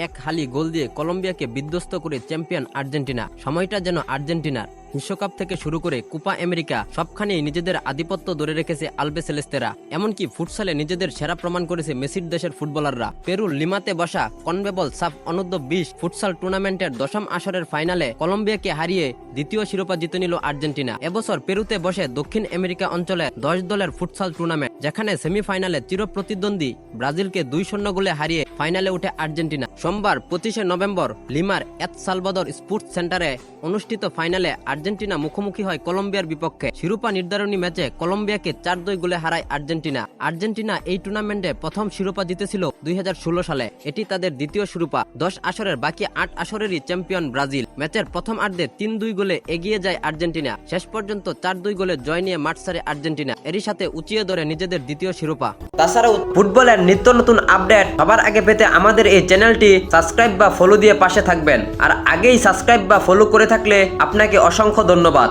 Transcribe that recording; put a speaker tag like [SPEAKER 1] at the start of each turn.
[SPEAKER 1] এক হালি গোল দিয়ে কলম্বিয়াকে বিধ্বস্ত করে চ্যাম্পিয়ন আর্জেন্টিনা। সময়টা যেন আর্জেন্টিনার বিশ্বকাপ থেকে শুরু করে কোপা আমেরিকা সবখানেই নিজেদের আধিপত্য ধরে রেখেছে আলবেসেলেস্তেরা। এমনকি ফুটসালে নিজেদের সেরা প্রমাণ করেছে মেসির দেশের ফুটবলাররা। পেরুর লিমাতে বসা কনমেবল সাফ অনূর্ধ্ব-20 ফুটসাল টুর্নামেন্টের দশম আসরের ফাইনালে কলম্বিয়াকে হারিয়ে দ্বিতীয় শিরোপা জিতে নিল আর্জেন্টিনা। এবছর পেরুতে বসে দক্ষিণ আমেরিকা অঞ্চলে 10 দলের ফুটসাল টুর্নামেন্ট, যেখানে সেমিফাইনালে চিরপ্রতিদ্বন্দ্বী ব্রাজিলকে 2-0 গোলে হারিয়ে ফাইনালে উঠে আর্জেন্টিনা। সোমবার 25শে নভেম্বর লিমার এল সালভাদর স্পোর্টস সেন্টারে অনুষ্ঠিত ফাইনালে আর্জেন্টিনা মুখোমুখি হয় কলম্বিয়ার বিপক্ষে। শিরোপা নির্ধারণী ম্যাচে কলম্বিয়াকে 4-2 গোলে হারায় আর্জেন্টিনা। আর্জেন্টিনা এই টুর্নামেন্টে প্রথম শিরোপা জিতেছিল 2016 সালে। এটি তাদের দ্বিতীয় শিরোপা। 10 আসরের বাকি 8 আসরেরই চ্যাম্পিয়ন ব্রাজিল। ম্যাচের প্রথম আর্ধে 3-2 গোলে এগিয়ে যায় আর্জেন্টিনা। শেষ পর্যন্ত 4-2 গোলে জয় নিয়ে মাঠ ছাড়ে আর্জেন্টিনা। এরই সাথে উঁচিয়ে ধরে নিজেদের দ্বিতীয় শিরোপা। তাছাড়াও ফুটবলের নিত্য নতুন আপডেট সবার আগে পেতে আমাদের এই চ্যানেলটি সাবস্ক্রাইব বা ফলো দিয়ে পাশে থাকবেন। আর আগেই সাবস্ক্রাইব বা ফলো করে থাকলে আপনাকে অসংখ্য ধন্যবাদ।